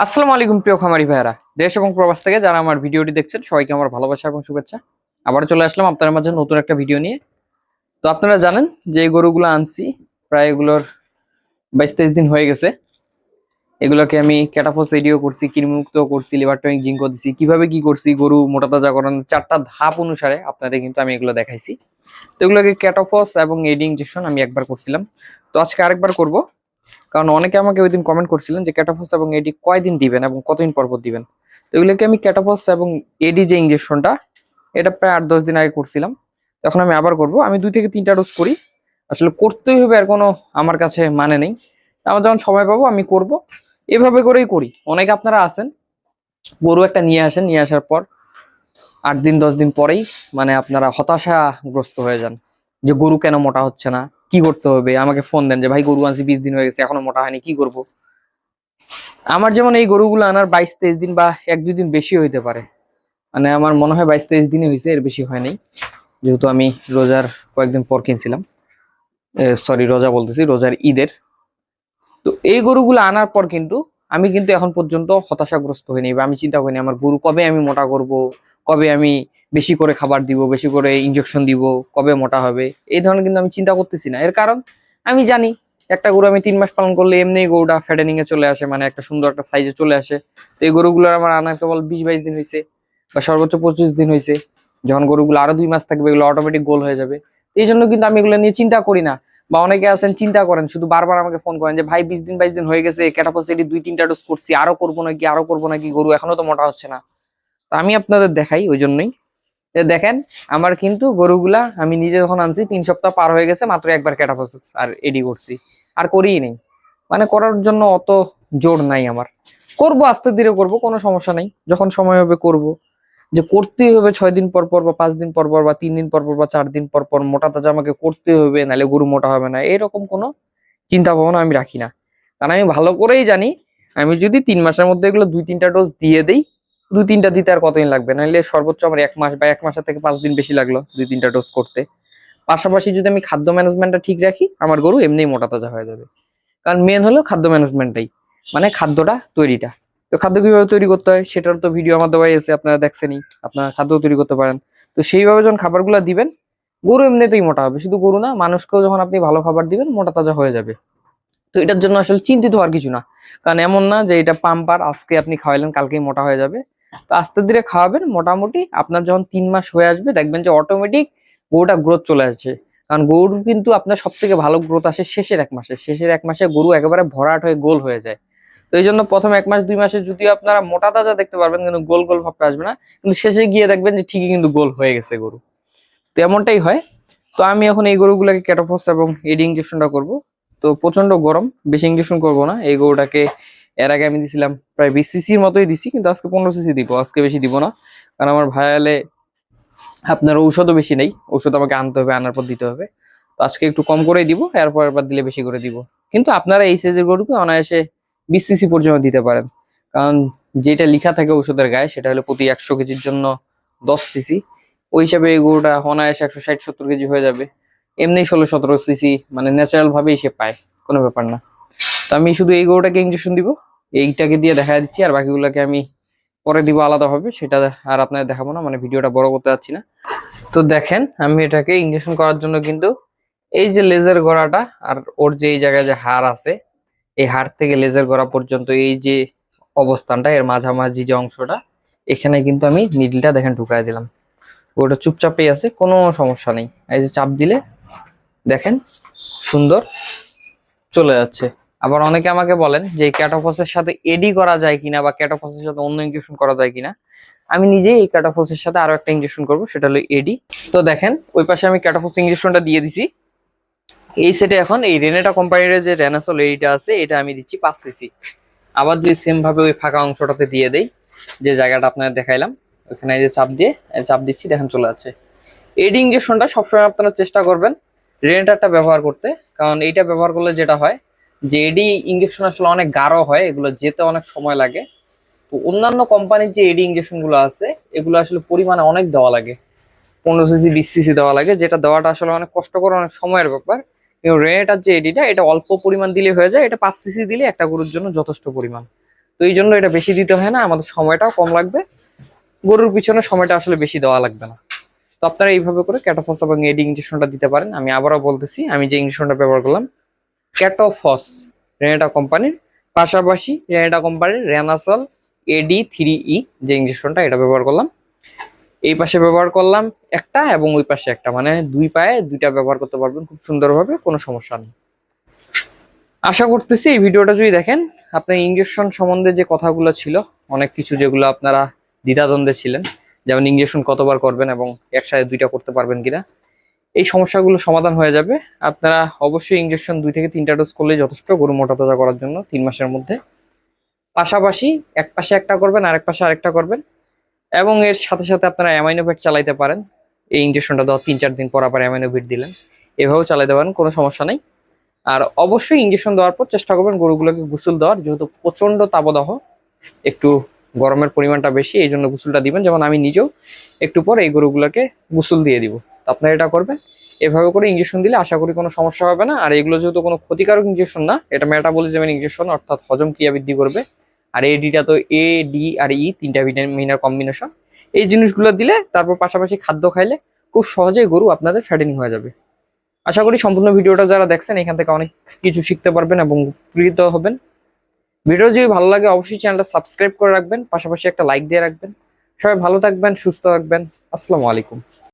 আসসালামু আলাইকুম প্রিয় খামারি ভাইরা, দেশ এবং প্রবাস থেকে যারা আমার ভিডিওটি দেখছেন সবাইকে আমার ভালোবাসা এবং শুভেচ্ছা। আবার চলে আসলাম আপনাদের মাঝে নতুন একটা ভিডিও নিয়ে। তো আপনারা জানেন যে এই গরুগুলো আনছি, প্রায় এগুলোর 22-23 দিন হয়ে গেছে। এগুলোকে আমি ক্যাটাফস এডিও করছি, কৃমিমুক্ত করছি, লিভার টনিক জিঙ্ক দিছি, কিভাবে কি করছি গরু মোটা তাজাকরণ 4টা ধাপ অনুসারে আপনাদের কিন্তু আমি এগুলো দেখাইছি। তো এগুলোকে ক্যাটাফস এবং এডি ইনজেকশন আমি একবার করছিলাম, তো আজকে আরেকবার করব। কারণ অনেকে আমাকে ওই দিন কমেন্ট করছিলেন যে ক্যাটাফস এবং এডি কয়দিন দিবেন এবং কতদিন পর পর দিবেন। তো এগুলোকে আমি ক্যাটাফস এবং এডি যে ইঞ্জেকশনটা, এটা প্রায় 8-10 দিন আগে করছিলাম। তখন আমি আবার করব। আমি 2 থেকে 3টা ডোজ করি, আসলে করতেই হবে আর কোনো আমার কাছে মানে নেই। আমার যখন সময় পাবো আমি করব, এভাবে করেই করি। অনেকে আপনারা আছেন গরু একটা নিয়ে আসেন, নিয়ে আসার পর 8-10 দিন পরেই মানে আপনারা হতাশাগ্রস্ত হয়ে যান যে গরু কেন মোটা হচ্ছে না, কি করতে হবে। আমাকে ফোন দেন যে ভাই গরু আনছি 20 দিন হয়ে গেছে এখনো মোটা হয়নি, কি করব। আমার যেমন এই গরুগুলো আনার 22-23 দিন বা 1-2 দিন বেশি হইতে পারে, মানে আমার মনে হয় 22-23 দিনই হয়েছে, এর বেশি হয় নাই। যেহেতু আমি রোজার কয়েকদিন পর কিনছিলাম, সরি রোজা বলতেছি, রোজার ঈদের। তো এই গরুগুলো আনার পর কিন্তু আমি কিন্তু এখন পর্যন্ত হতাশাগ্রস্ত হইনি বা আমি চিন্তা করিনি আমার গরু কবে আমি মোটা করব, কবে আমি বেশি করে খাবার দিব, বেশি করে ইনজেকশন দিব, কবে মোটা হবে। এই ধরনের কিন্তু আমি চিন্তা করতেছি না। এর কারণ আমি জানি একটা গরু আমি 3 মাস পালন করলে এমনি গরুটা ফ্যাটেনিং এ চলে আসে, মানে একটা সুন্দর একটা সাইজে চলে আসে। তো এই গরুগুলোর আমার আনা কেবল 20-22 দিন হয়েছে বা সর্বোচ্চ 25 দিন হয়েছে। যখন গরুগুলো আরো 2 মাস থাকবে এগুলো অটোমেটিক গোল হয়ে যাবে। এই জন্য কিন্তু আমি এগুলো নিয়ে চিন্তা করি না। বা অনেকে আছেন চিন্তা করেন, শুধু বারবার আমাকে ফোন করেন যে ভাই 20 দিন 22 দিন হয়ে গেছে, ক্যাটাপসিটি 2-3টা ডোজ করছি, আরো করবো নাকি, আরো করবো নাকি, গরু এখনো তো মোটা হচ্ছে না। তো আমি আপনাদের দেখাই ওই জন্যই। দেখেন আমার কিন্তু গরুগুলা আমি নিজে যখন আনছি 3 সপ্তাহ পার হয়ে গেছে, মাত্র একবার ক্যাটাপসিস আর এডি করছি, আর করিই নেই। মানে করার জন্য অত জোর নাই আমার। করব আস্তে ধীরে করব, কোনো সমস্যা নেই, যখন সময় হবে করব। যে করতেই হবে 6 দিন পর পর বা 5 দিন পর পর বা 3 দিন পর পর বা 4 দিন পর পর মোটা তাজা আমাকে করতে হবে, নাহলে গরু মোটা হবে না, এরকম কোনো চিন্তা ভাবনা আমি রাখি না। কারণ আমি ভালো করেই জানি আমি যদি 3 মাসের মধ্যে এগুলো 2-3টা ডোজ দিয়ে দেই, 2-3টা দিতে আর কতদিন লাগবে, নাহলে সর্বোচ্চ আমার 1 মাস বা 1 মাসের থেকে 5 দিন বেশি লাগলো 2-3টা ডোজ করতে। পাশাপাশি যদি আমি খাদ্য ম্যানেজমেন্টটা ঠিক রাখি, আমার গরু এমনিই মোটা তাজা হয়ে যাবে। কারণ মেন হলো খাদ্য ম্যানেজমেন্টটাই, মানে খাদ্যটা তৈরিটা। তো খাদ্য কিভাবে তৈরি করতে হয় সেটার তো ভিডিও আমার দেওয়াই আছে, আপনারা দেখছেনই। আপনারা খাদ্য তৈরি করতে পারেন। তো সেইভাবে যখন খাবারগুলো দিবেন, গরু এমনিতেই মোটা হবে। শুধু গরু না, মানুষকেও যখন আপনি ভালো খাবার দিবেন মোটা তাজা হয়ে যাবে। তো এটার জন্য আসলে চিন্তিত হওয়ার কিছু না। কারণ এমন না যে এটা পাম্পার, আজকে আপনি খাওয়াইলেন কালকেই মোটা হয়ে যাবে। তো আস্তে ধীরে খাওয়াবেন, মোটামুটি আপনার যখন 3 মাস হয়ে আসবে দেখবেন যে অটোমেটিক গরুটা গ্রোথ চলে আসছে। কারণ গরুর কিন্তু আপনার সব থেকে ভালো গ্রোথ আসে শেষের 1 মাসে। শেষের 1 মাসে গরু একেবারে ভরাট হয়ে গোল হয়ে যায়। তো এই জন্য প্রথম 1 মাস 2 মাসে যদিও আপনারা মোটা তাজা দেখতে পারবেন, কিন্তু গোল গোল ভাবটা আসবে না। কিন্তু শেষে গিয়ে দেখবেন যে ঠিকই কিন্তু গোল হয়ে গেছে গরু। তো এমনটাই হয়। তো আমি এখন এই গরুগুলোকে ক্যাটোফস এবং এডি ইঞ্জেকশনটা করব। তো প্রচন্ড গরম, বেশি ইঞ্জেকশন করব না। এই গরুটাকে এর আগে আমি দিছিলাম প্রায় 20 সিসির মতোই দিছি, কিন্তু আজকে 15 সিসি দিব, আজকে বেশি দিব না। কারণ আমার ভাইয়ালে আপনার ঔষধও বেশি নেই, ঔষধ আমাকে আনতে হবে, আনার পর দিতে হবে। তো আজকে একটু কম করেই দিব, এরপর এবার দিলে বেশি করে দিব। কিন্তু আপনারা এই সাইজের গরুকে অনায়াসে 20 সিসি পর্যন্ত দিতে পারেন। কারণ যেটা লেখা থাকে ঔষধের গায়ে সেটা হলো প্রতি 100 কেজির জন্য 10 সিসি। ওই হিসাবে এই গরুটা অনায়াসে 160-70 কেজি হয়ে যাবে। এমনি 16-17 সিসি মানে ন্যাচারাল ভাবেই সে পায়, কোনো ব্যাপার না। তো আমি শুধু এই গরুটাকে ইঞ্জেকশন দিব, এইটাকে দিয়ে দেখা দিচ্ছি, আর বাকিগুলোকে আমি পরে দিব আলাদাভাবে, সেটা আর আপনাদের দেখাবো না, মানে ভিডিওটা বড় করতে যাচ্ছি না। তো দেখেন আমি এটাকে ইঞ্জেকশন করার জন্য কিন্তু এই যে লেজার গড়াটা আর ওর যে এই জায়গায় যে হাড় আছে, এই হাড় থেকে লেজার গড়া পর্যন্ত এই যে অবস্থানটা, এর মাঝামাঝি যে অংশটা, এখানে কিন্তু আমি নিডলটা দেখেন ঢুকাই দিলাম। ওটা চুপচাপই আছে, কোনো সমস্যা নেই। এই যে চাপ দিলে দেখেন সুন্দর চলে যাচ্ছে। আবার অনেকে আমাকে বলেন যে ক্যাটাফসের সাথে এডি করা যায় কিনা বা ক্যাটাফসের সাথে অন্য ইনজেকশন করা যায় কিনা। আমি নিজেই এই ক্যাটাফসের সাথে আরো একটা ইনজেকশন করব, সেটা হলো এডি। তো দেখেন ওই পাশে আমি ক্যাটাফস ইনজেকশনটা দিয়ে দিছি। এই সেটে এখন এই রেনেটা কোম্পানির যে রেনাসল এডিটা আছে, এটা আমি দিচ্ছি 5 সিসি। আবার যদি সেম ভাবে ওই ফাঁকা অংশটাতে দিয়ে দেই, যে জায়গাটা আপনাদের দেখাইলাম, ওখানে এই যে চাপ দিয়ে চাপ দিচ্ছি, দেখেন চলে যাচ্ছে। এডি ইনজেকশনটা সবসময় আপনারা চেষ্টা করবেন রেনেটারটা ব্যবহার করতে। কারণ এইটা ব্যবহার করলে যেটা হয় যে এডি ইনজেকশন আসলে অনেক গাঢ় হয়, এগুলো যেতে অনেক সময় লাগে। তো অন্যান্য কোম্পানির যে এডি ইনজেকশন গুলো আছে, এগুলো আসলে পরিমাণে অনেক দেওয়া লাগে, 15 সিসি 20 সিসি দেওয়া লাগে, যেটা দেওয়াটা আসলে অনেক কষ্টকর, অনেক সময়ের ব্যাপার। কিন্তু রেনেটার যে এডিটা, এটা অল্প পরিমাণ দিলে হয়ে যায়। এটা 5 সিসি দিলে একটা গরুর জন্য যথেষ্ট পরিমাণ। তো এই জন্য এটা বেশি দিতে হয় না, আমাদের সময়টাও কম লাগবে, গরুর পিছনে সময়টা আসলে বেশি দেওয়া লাগবে না। তো আপনারা এইভাবে করে ক্যাটোফস এবং এডি ইঞ্জেকশনটা দিতে পারেন। আমি আবারও বলতেছি, আমি যে ইঞ্জেকশনটা ব্যবহার করলাম ক্যাটোফস রেনেটা কোম্পানির, পাশাপাশি রেনেটা কোম্পানির রেনাসল AD3E যে ইঞ্জেকশনটা, এটা ব্যবহার করলাম। এই পাশে ব্যবহার করলাম একটা এবং ওই পাশে একটা, মানে দুই পায়ে দুইটা ব্যবহার করতে পারবেন খুব সুন্দরভাবে, কোনো সমস্যা নেই। আশা করতেছি এই ভিডিওটা যদি দেখেন, আপনার ইঞ্জেকশন সম্বন্ধে যে কথাগুলো ছিল, অনেক কিছু যেগুলো আপনারা দ্বিধাদ্বন্দ্বে ছিলেন, যেমন ইঞ্জেকশন কতবার করবেন এবং একসাথে দুইটা করতে পারবেন কিনা, এই সমস্যাগুলো সমাধান হয়ে যাবে। আপনারা অবশ্যই ইঞ্জেকশন 2 থেকে 3টা ডোজ করলেই যথেষ্ট গরু মোটা তাজা করার জন্য 3 মাসের মধ্যে। পাশাপাশি এক পাশে একটা করবেন, আরেক পাশে আরেকটা করবেন, এবং এর সাথে সাথে আপনারা অ্যামাইনোভেট চালাইতে পারেন। এই ইঞ্জেকশনটা দেওয়ার 3-4 দিন পর আবার অ্যামাইনোভেট দিলেন, এভাবেও চালাইতে পারেন, কোনো সমস্যা নেই। আর অবশ্যই ইঞ্জেকশন দেওয়ার পর চেষ্টা করবেন গরুগুলোকে গোসল দেওয়ার, যেহেতু প্রচন্ড তাপদাহ, একটু গরমের পরিমাণটা বেশি, এই জন্য গোসলটা দিবেন। যেমন আমি নিজেও একটু পর এই গরুগুলোকে গোসল দিয়ে দিব, তো আপনারা এটা করবেন। এভাবে করে ইঞ্জেকশন দিলে আশা করি কোনো সমস্যা হবে না। আর এগুলো যেহেতু কোনো ক্ষতিকারক ইঞ্জেকশন না, এটা মেটাবলিজমের ইঞ্জেকশন, অর্থাৎ হজম ক্রিয়া বৃদ্ধি করবে। আর এডিটা তো A, D আর E 3টা ভিটামিনের কম্বিনেশন। এই জিনিসগুলো দিলে তারপর পাশাপাশি খাদ্য খাইলে খুব সহজেই গরু আপনাদের ফ্যাটেনিং হয়ে যাবে। আশা করি সম্পূর্ণ ভিডিওটা যারা দেখছেন এখান থেকে অনেক কিছু শিখতে পারবেন এবং উপকৃত হবেন। ভিডিও যদি ভালো লাগে অবশ্যই চ্যানেলটা সাবস্ক্রাইব করে রাখবেন, পাশাপাশি একটা লাইক দিয়ে রাখবেন। সবাই ভালো থাকবেন, সুস্থ থাকবেন। আসসালামু আলাইকুম।